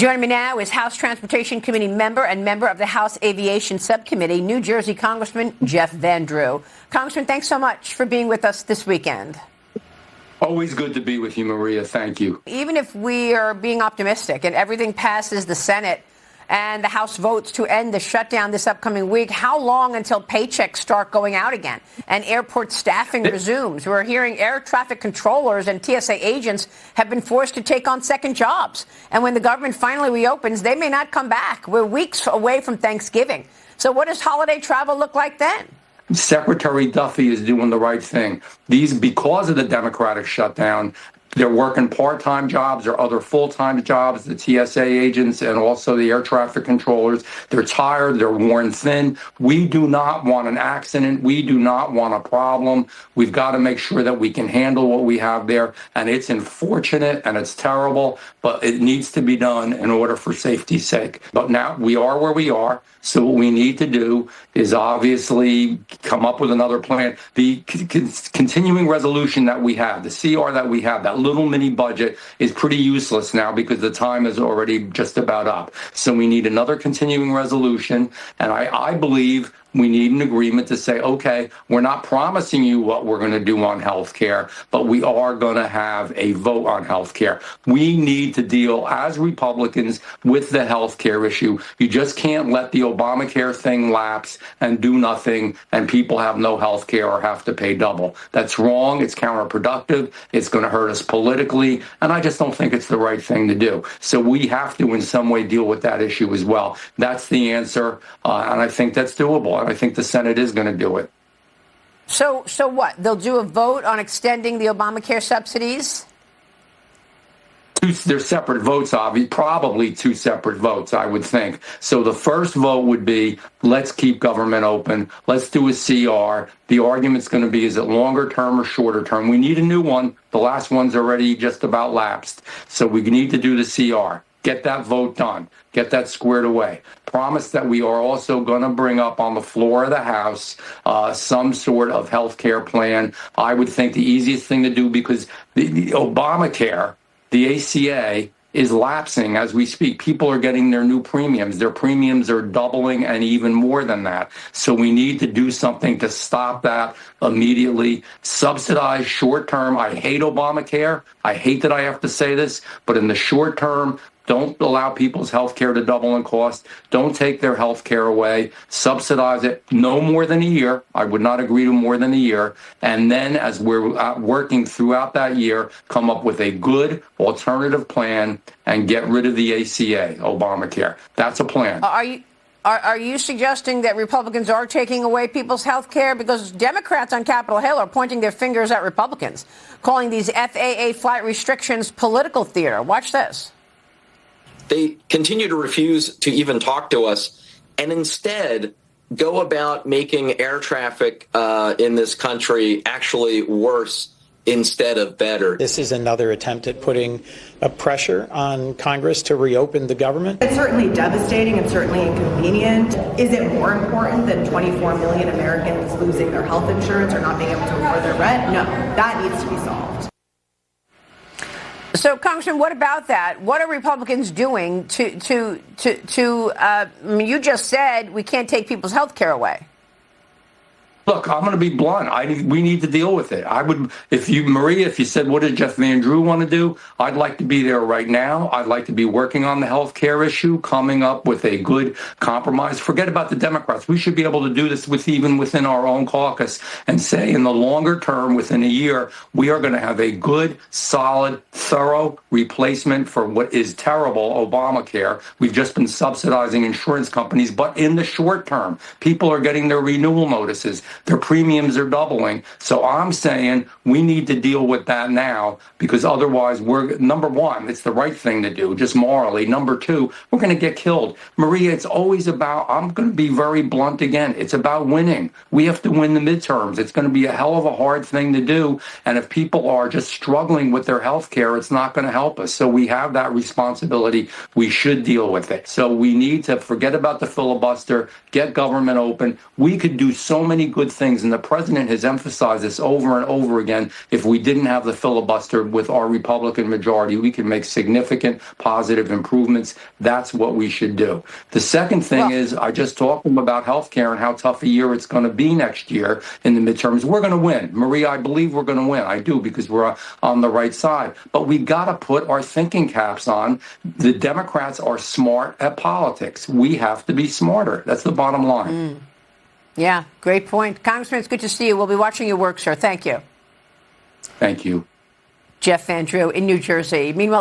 Joining me now is House Transportation Committee member and member of the House Aviation Subcommittee, New Jersey Congressman Jeff Van Drew. Congressman, thanks so much for being with us this weekend. Always good to be with you, Maria. Thank you. Even if we are being optimistic and everything passes the Senate and the House votes to end the shutdown this upcoming week, how long until paychecks start going out again and airport staffing resumes? We're hearing air traffic controllers and TSA agents have been forced to take on second jobs. And when the government finally reopens, they may not come back. We're weeks away from Thanksgiving. So what does holiday travel look like then? Secretary Duffy is doing the right thing. Because of the Democratic shutdown, they're working part-time jobs or other full-time jobs, the TSA agents and also the air traffic controllers. They're tired. They're worn thin. We do not want an accident. We do not want a problem. We've got to make sure that we can handle what we have there. And it's unfortunate and it's terrible, but it needs to be done in order for safety's sake. But now we are where we are. So what we need to do is obviously come up with another plan. The continuing resolution that we have, the CR that we have, that little mini budget is pretty useless now because the time is already just about up. So we need another continuing resolution. And I believe we need an agreement to say, okay, we're not promising you what we're going to do on health care, but we are going to have a vote on health care. We need to deal as Republicans with the health care issue. You just can't let the Obamacare thing lapse and do nothing and people have no health care or have to pay double. That's wrong. It's counterproductive. It's going to hurt us politically. And I just don't think it's the right thing to do. So we have to in some way deal with that issue as well. That's the answer. And I think that's doable. I think the Senate is going to do it. So what? They'll do a vote on extending the Obamacare subsidies? They're separate votes, probably two separate votes, I would think. So the first vote would be, let's keep government open. Let's do a CR. The argument's going to be, is it longer term or shorter term? We need a new one. The last one's already just about lapsed. So we need to do the CR. Get that vote done. Get that squared away. Promise that we are also going to bring up on the floor of the House some sort of health care plan. I would think the easiest thing to do, because the Obamacare, the ACA, is lapsing as we speak. People are getting their new premiums. Their premiums are doubling and even more than that. So we need to do something to stop that immediately. Subsidize short term. I hate Obamacare. I hate that I have to say this, but in the short term, don't allow people's health care to double in cost. Don't take their health care away. Subsidize it no more than a year. I would not agree to more than a year. And then as we're working throughout that year, come up with a good alternative plan and get rid of the ACA, Obamacare. That's a plan. Are you suggesting that Republicans are taking away people's health care? Because Democrats on Capitol Hill are pointing their fingers at Republicans, calling these FAA flight restrictions political theater. Watch this. They continue to refuse to even talk to us and instead go about making air traffic in this country actually worse instead of better. This is another attempt at putting a pressure on Congress to reopen the government. It's certainly devastating and certainly inconvenient. Is it more important than 24 million Americans losing their health insurance or not being able to afford their rent? No, that needs to be solved. So, Congressman, what about that? What are Republicans doing you just said we can't take people's health care away. Look, I'm going to be blunt. We need to deal with it. Maria, if you said, what did Jeff Van Drew want to do? I'd like to be there right now. I'd like to be working on the health care issue, coming up with a good compromise. Forget about the Democrats. We should be able to do this even within our own caucus and say in the longer term, within a year, we are going to have a good, solid, thorough replacement for what is terrible, Obamacare. We've just been subsidizing insurance companies, but in the short term, people are getting their renewal notices. Their premiums are doubling. So I'm saying we need to deal with that now, because otherwise number one, it's the right thing to do, just morally. Number two, we're going to get killed. Maria, it's always about, I'm going to be very blunt again, it's about winning. We have to win the midterms. It's going to be a hell of a hard thing to do. And if people are just struggling with their health care, it's not going to help us. So we have that responsibility. We should deal with it. So we need to forget about the filibuster, get government open. We could do so many good good things, and the president has emphasized this over and over again. If we didn't have the filibuster with our Republican majority, we could make significant positive improvements. That's what we should do. The second thing is, I just talked to him about health care and how tough a year it's going to be next year in the midterms. We're going to win. Maria, I believe we're going to win. I do, because we're on the right side. But we got to put our thinking caps on. The Democrats are smart at politics. We have to be smarter. That's the bottom line. Yeah, great point. Congressman, it's good to see you. We'll be watching your work, sir. Thank you. Thank you. Jeff Van Drew in New Jersey. Meanwhile,